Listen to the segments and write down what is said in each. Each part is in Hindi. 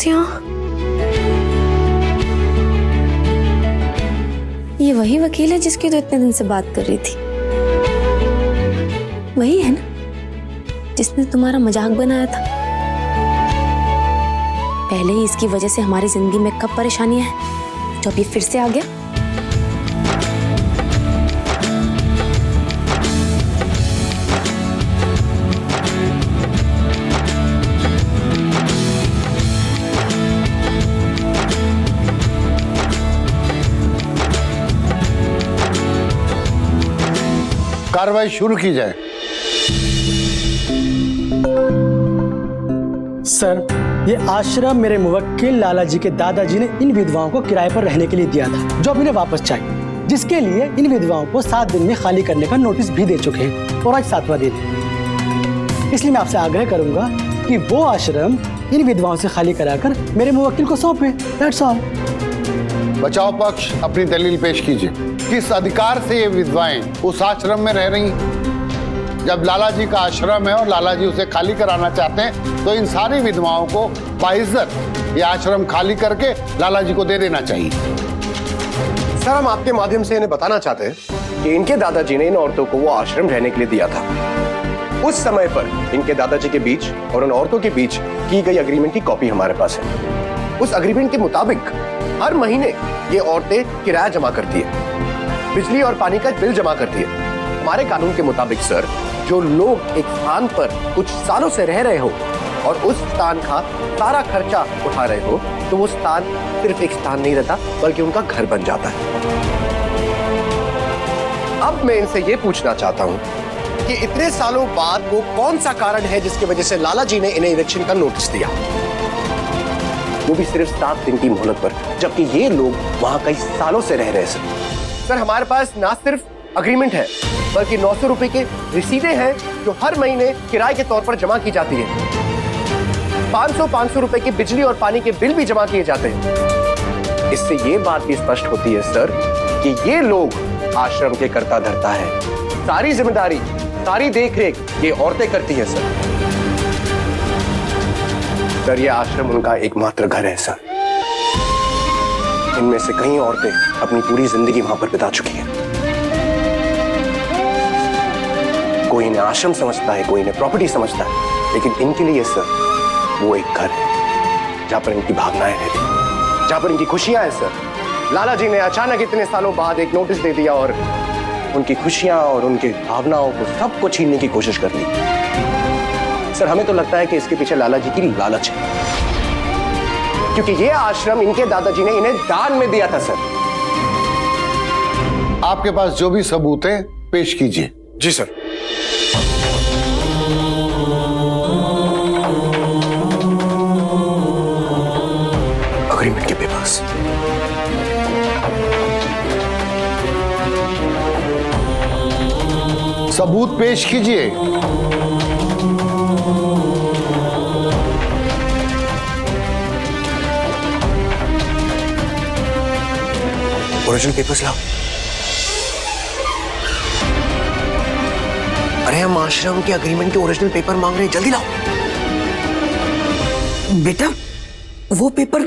वापस यहाँ? ये वही वकील है जिसकी तो इतने दिन से बात कर रही थी। वही है ना जिसने तुम्हारा मजाक बनाया था। पहले ही इसकी वजह से हमारी जिंदगी में कब परेशानियां हैं, जो अभी फिर से आ गया। कार्रवाई शुरू की जाए। सर, ये आश्रम मेरे मुवक्किल लाला जी के दादाजी ने इन विधवाओं को किराए पर रहने के लिए दिया था, जो अब इन्हें वापस चाहिए, जिसके लिए इन विधवाओं को 7 दिन में खाली करने का नोटिस भी दे चुके हैं और आज 7वां दिन है। इसलिए मैं आपसे आग्रह करूंगा कि वो आश्रम इन विधवाओं से खाली कराकर मेरे मुवक्किल को सौंपे। That's all. बचाव पक्ष अपनी दलील पेश कीजिए। किस अधिकार से ये विधवाएं उस आश्रम में रह रही? जब लाला जी का आश्रम है और लाला जी उसे खाली कराना चाहते हैं, तो इन सारी विधवाओं को बाइज्जत ये आश्रम खाली करके लाला जी को दे देना चाहिए। सर, हम आपके माध्यम से इन्हें बताना चाहते हैं कि इनके दादाजी ने इन औरतों को वो आश्रम रहने के लिए दिया था। उस समय पर इनके दादाजी के बीच और उन औरतों के बीच की गई अग्रीमेंट की कॉपी हमारे पास है। उस अग्रीमेंट के मुताबिक हर महीने ये औरतें किराया जमा करती है, बिजली और पानी का बिल जमा करती है। हमारे कानून के मुताबिक सर, जो लोग एक स्थान पर कुछ सालों से रह रहे हो और उस स्थान का सारा खर्चा उठा रहे हो, तो वो स्थान सिर्फ एक स्थान नहीं रहता बल्कि उनका घर बन जाता है। अब मैं इनसे ये पूछना चाहता हूँ कि इतने सालों बाद वो कौन सा कारण है जिसकी वजह से लाला जी ने इन्हें इविक्शन का नोटिस दिया, वो भी सिर्फ 7 दिन की मोहलत पर, जबकि ये लोग वहां कई सालों से रह रहे हैं। सर, हमारे पास ना सिर्फ अग्रीमेंट है बल्कि 900 रुपए के रसीदें हैं जो हर महीने किराए के तौर पर जमा की जाती है। 500 रुपए के बिजली और पानी के बिल भी जमा किए जाते हैं। इससे ये बात भी स्पष्ट होती है सर कि ये लोग आश्रम के कर्ता धर्ता है। सारी जिम्मेदारी, सारी देखरेख ये औरतें करती हैं सर, ये आश्रम उनका एकमात्र घर है सर। इनमें से कई औरतें अपनी पूरी जिंदगी वहां पर बिता चुकी हैं। कोई इन्हें आश्रम समझता है, कोई इन्हें प्रॉपर्टी समझता है, लेकिन इनके लिए सर वो एक घर है जहां पर इनकी भावनाएं रहती हैं, जहां पर इनकी खुशियां हैं सर। लाला जी ने अचानक इतने सालों बाद एक नोटिस दे दिया और उनकी खुशियां और उनकी भावनाओं को सबको छीनने की कोशिश कर ली। सर, हमें तो लगता है कि इसके पीछे लाला जी की लालच है, क्योंकि ये आश्रम इनके दादाजी ने इन्हें दान में दिया था सर। आपके पास जो भी सबूत है पेश कीजिए। जी सर। अग्रीमेंट के पेपर्स, सबूत पेश कीजिए। ओरिजिनल पेपर्स लाओ। अरे, हम आश्रम के अग्रीमेंट के ओरिजिनल पेपर मांग रहे हैं, जल्दी लाओ। बेटा, वो पेपर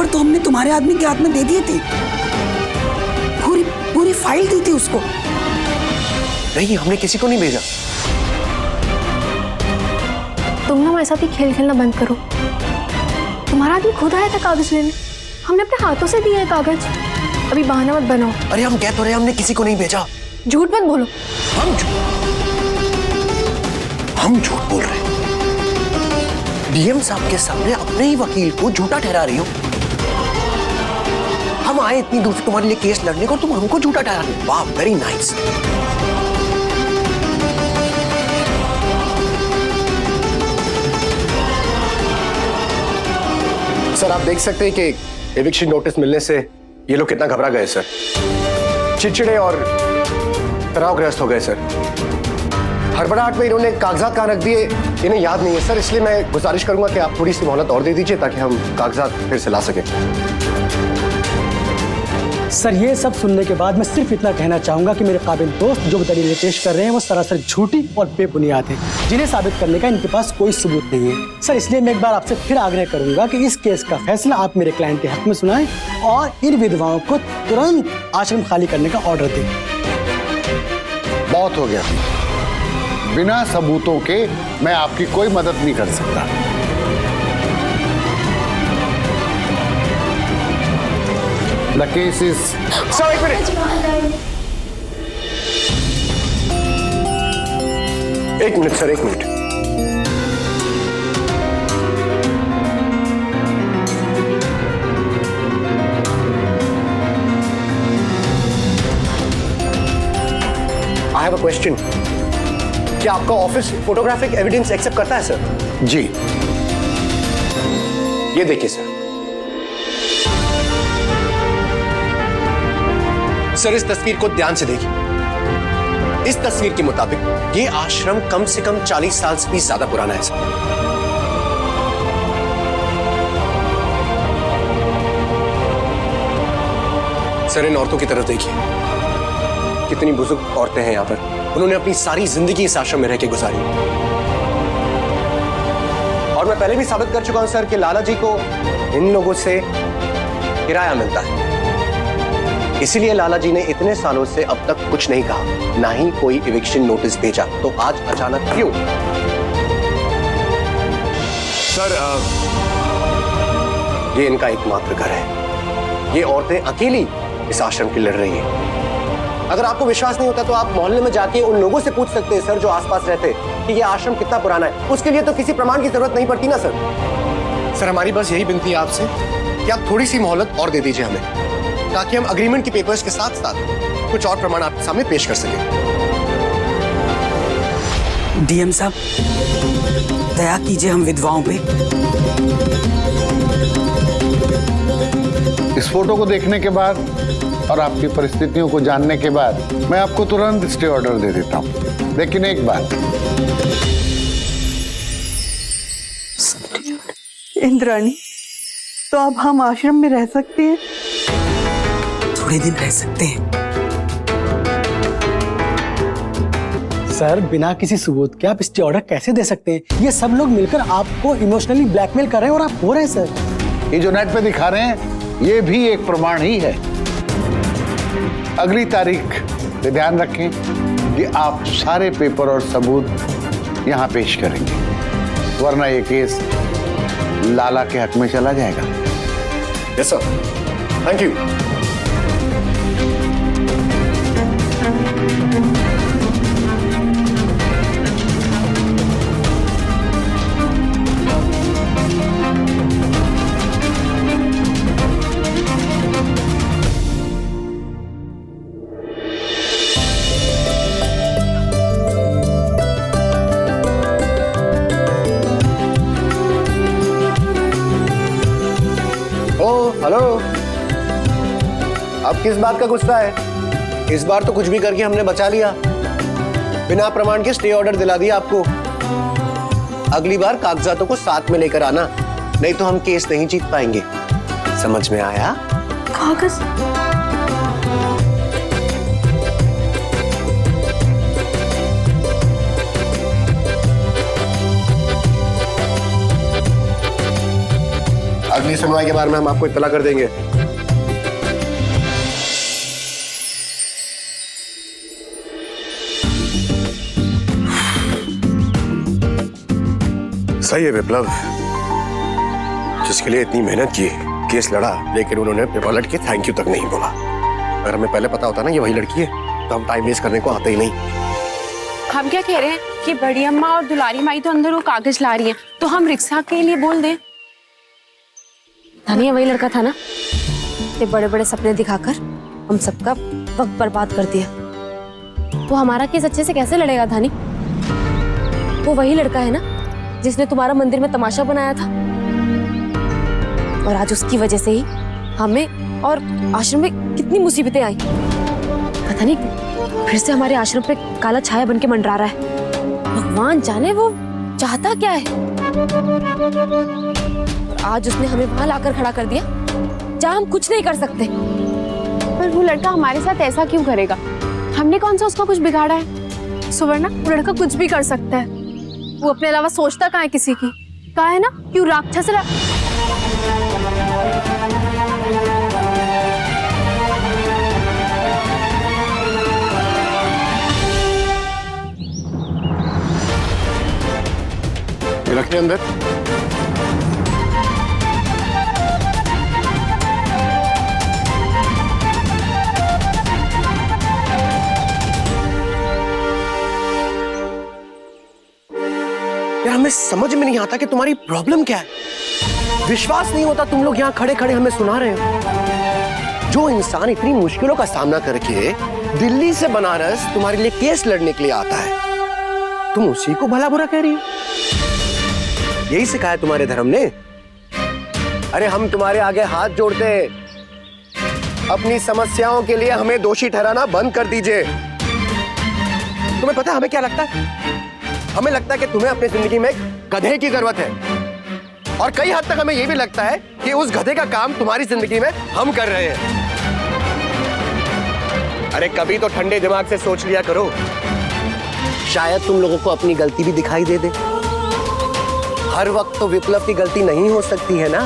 तो हमने तुम्हारे आदमी के हाथ में दे दिए थे। पूरी फाइल दी थी उसको। नहीं, हमने किसी को नहीं भेजा। तुम ना हमारे साथ ही खेल खेलना बंद करो। तुम्हारा आदमी खुद आया था कागज लेने, हमने अपने हाथों से दिए है कागज। अभी बहाना मत बनाओ। अरे, हम कह तो रहे हैं हमने किसी को नहीं भेजा। झूठ मत बोलो। हम झूठ बोल रहे हैं। डीएम साहब के सामने अपने ही वकील को झूठा ठहरा रही हो। हम आए इतनी दूर से तुम्हारे लिए केस लड़ने को, तुम हमको झूठा ठहरा रहे हो। वाह, वेरी नाइस। सर, आप देख सकते हैं कि एविक्शन नोटिस मिलने से ये लोग कितना घबरा गए सर। चिड़चिड़े और तनावग्रस्त हो गए सर। हड़बड़ाहट में इन्होंने कागजात कहाँ रख दिए इन्हें याद नहीं है सर। इसलिए मैं गुजारिश करूंगा कि आप थोड़ी सी मोहलत और दे दीजिए ताकि हम कागजात फिर से ला सकें। सर ये सब सुनने के बाद मैं सिर्फ इतना कहना चाहूंगा कि मेरे काबिल दोस्त जो दलीलें पेश कर रहे हैं वो सरासर झूठी और बेबुनियाद है, जिन्हें साबित करने का इनके पास कोई सबूत नहीं है। सर इसलिए मैं एक बार आपसे फिर आग्रह करूंगा कि इस केस का फैसला आप मेरे क्लाइंट के हक में सुनाएं और इन विधवाओं को तुरंत आश्रम खाली करने का ऑर्डर दें। बहुत हो गया, बिना सबूतों के मैं आपकी कोई मदद नहीं कर सकता। The case is... सर एक मिनट, सर एक minute. I have a question. क्या आपका ऑफिस फोटोग्राफिक एविडेंस एक्सेप्ट करता है सर? जी। ये देखिए सर। सर इस तस्वीर को ध्यान से देखिए। इस तस्वीर के मुताबिक ये आश्रम कम से कम 40 साल से भी ज्यादा पुराना है सर। सर इन औरतों की तरफ देखिए, कितनी बुजुर्ग औरतें हैं यहाँ पर। उन्होंने अपनी सारी जिंदगी इस आश्रम में रह के गुजारी। और मैं पहले भी साबित कर चुका हूं सर कि लाला जी को इन लोगों से किराया मिलता है। इसीलिए लाला जी ने इतने सालों से अब तक कुछ नहीं कहा, ना ही कोई इविक्शन नोटिस भेजा। तो आज अचानक क्यों? सर ये इनका एकमात्र घर है। ये औरतें अकेली इस आश्रम की लड़ रही हैं। अगर आपको विश्वास नहीं होता तो आप मोहल्ले में जाके उन लोगों से पूछ सकते हैं सर जो आसपास रहते हैं कि ये आश्रम कितना पुराना है। उसके लिए तो किसी प्रमाण की जरूरत नहीं पड़ती ना सर। सर हमारी बस यही विनती है आपसे कि आप थोड़ी सी मोहलत और दे दीजिए हमें, ताकि हम अग्रीमेंट के पेपर्स के साथ साथ कुछ और प्रमाण आपके सामने पेश कर सकें। डीएम साहब, दया कीजिए हम विधवाओं पे। इस फोटो को देखने के बाद और आपकी परिस्थितियों को जानने के बाद मैं आपको तुरंत स्टे ऑर्डर दे देता हूं। लेकिन एक बात, इंद्राणी, तो अब हम आश्रम में रह सकते हैं? थोड़े दिन रह सकते हैं। सर बिना किसी सबूत के आप स्टे ऑर्डर कैसे दे सकते हैं? ये सब लोग मिलकर आपको इमोशनली ब्लैकमेल कर रहे हैं और आप हो रहे हैं सर। ये जो नेट पे दिखा रहे हैं ये भी एक प्रमाण ही है। अगली तारीख पे ध्यान रखें कि आप सारे पेपर और सबूत यहां पेश करेंगे, वरना ये केस लाला के हक में चला जाएगा। Yes sir, thank you. Hello, अब किस बात का गुस्सा है? इस बार तो कुछ भी करके हमने बचा लिया, बिना प्रमाण के स्टे ऑर्डर दिला दिया आपको। अगली बार कागजातों को साथ में लेकर आना, नहीं तो हम केस नहीं जीत पाएंगे। समझ में आया? कागज? अगली सुनवाई के बारे में हम आपको इत्तला कर देंगे। सही है विप्लव, जिसके लिए इतनी मेहनत की, केस लड़ा, लेकिन उन्होंने पेपर लट के थैंक यू तक नहीं बोला। अगर हमें पहले पता होता ना ये वही लड़की है तो हम टाइम वेस्ट करने को आते ही नहीं। हम क्या कह रहे हैं कि बड़ी अम्मा और दुलारी माई तो अंदर वो कागज ला रही हैं, तो हम रिक्शा के लिए बोल दें। धनिया वही लड़का था ना, ये बड़े बड़े सपने दिखाकर हम सबका वक्त बर्बाद कर दिया। वो हमारा केस अच्छे से कैसे लड़ेगा धानी? वो वही लड़का है ना जिसने तुम्हारा मंदिर में तमाशा बनाया था, और आज उसकी वजह से ही हमें और आश्रम में कितनी मुसीबतें आई। पता नहीं फिर से हमारे आश्रम पे काला छाया बन के मंडरा रहा है। भगवान जाने वो चाहता क्या है। आज उसने हमें वहां लाकर खड़ा कर दिया जहां हम कुछ नहीं कर सकते। पर और वो लड़का हमारे साथ ऐसा क्यों करेगा? हमने कौन सा उसका कुछ बिगाड़ा है? सुवर्णा, वो लड़का कुछ भी कर सकता है। वो अपने अलावा सोचता कहाँ है किसी की? कहा है ना, क्यों राक्षस रखिए अंदर। यार हमें समझ में नहीं आता कि तुम्हारी प्रॉब्लम क्या है। विश्वास नहीं होता तुम लोग यहाँ खड़े खड़े हमें सुना रहे हो। जो इंसान इतनी मुश्किलों का सामना करके दिल्ली से बनारस तुम्हारे लिए केस लड़ने के लिए आता है, तुम उसी को भला बुरा कह रही हो? यही सिखाया तुम्हारे धर्म ने? अरे हम तुम्हारे आगे हाथ जोड़ते हैं, अपनी समस्याओं के लिए हमें दोषी ठहराना बंद कर दीजिए। तुम्हें पता है हमें क्या लगता है? हमें लगता है कि तुम्हें अपनी जिंदगी में गधे की जरूरत है, और कई हद तक हमें यह भी लगता है कि उस गधे का काम तुम्हारी जिंदगी में हम कर रहे हैं। अरे कभी तो ठंडे दिमाग से सोच लिया करो, शायद तुम लोगों को अपनी गलती भी दिखाई दे दे। हर वक्त तो विप्लव की गलती नहीं हो सकती है ना।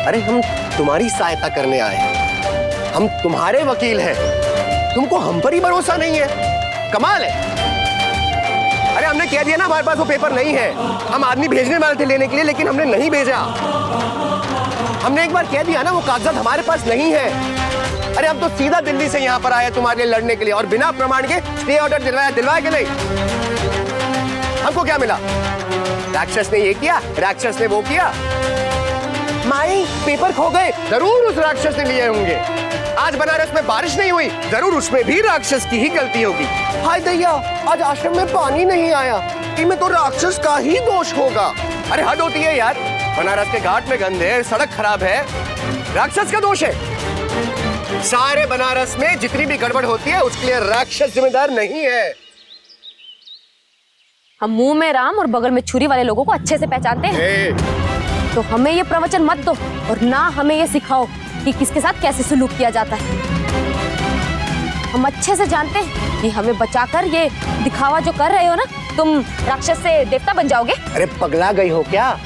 अरे हम तुम्हारी सहायता करने आए हैं, हम तुम्हारे वकील हैं, तुमको हम पर ही भरोसा नहीं है? कमाल है। अरे हमने कह दिया ना हमारे पास वो पेपर नहीं है। हम आदमी भेजने वाले थे लेने के लिए, लेकिन हमने नहीं भेजा। हमने एक बार कह दिया ना वो कागजात हमारे पास नहीं है। अरे हम तो सीधा दिल्ली से यहाँ पर आए तुम्हारे लिए लड़ने के लिए, और बिना प्रमाण के स्टे ऑर्डर दिलवाया कि नहीं? हमको क्या मिला? राक्षस ने ये किया, राक्षस ने वो किया। माई पेपर खो गए, जरूर उस राक्षस ने लिए होंगे। आज बनारस में बारिश नहीं हुई, जरूर उसमें भी राक्षस की ही गलती होगी। हाय दैया, आज आश्रम में पानी नहीं आया, इनमें तो राक्षस का ही दोष होगा। अरे हद होती है यार, बनारस के घाट में गंदे है, सड़क खराब है, राक्षस का दोष है? सारे बनारस में जितनी भी गड़बड़ होती है उसके लिए राक्षस जिम्मेदार नहीं है। हम मुंह में राम और बगल में छुरी वाले लोगों को अच्छे से पहचानते हैं। तो हमें ये प्रवचन मत दो, और ना हमें ये सिखाओ कि किसके साथ कैसे सुलूक किया जाता है। हम अच्छे से जानते हैं कि हमें बचाकर ये दिखावा जो कर रहे हो ना, तुम राक्षस से देवता बन जाओगे। अरे पगला गई हो क्या?